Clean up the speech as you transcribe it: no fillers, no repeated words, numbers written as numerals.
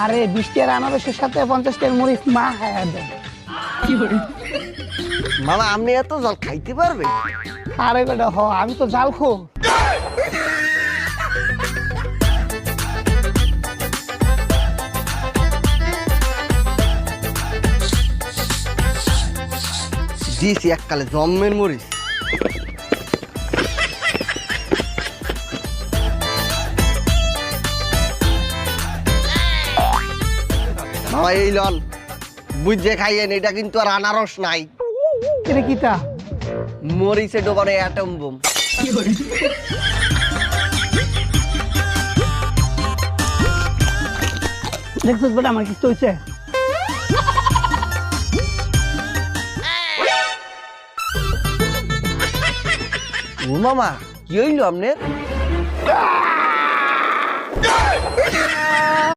আরে 20 আনারসের সাথে 50 মরিচ মা খায়া দেন। মামা আপনি এত জল খাইতে পারবে? আরে বেটা হ, আমি তো জাল খো। দিয়েছি এককালে জন্মের মরিচ। মামা এই লন বুঝে খাইয়েন, এটা কিন্তু আর আনারস নাই, এটা কিটা? মরিচে ডোবানো অ্যাটম বোম। দেখছিস বেটা আমার কিছু হয়েছে? ও মামা কি হইলো আপনার?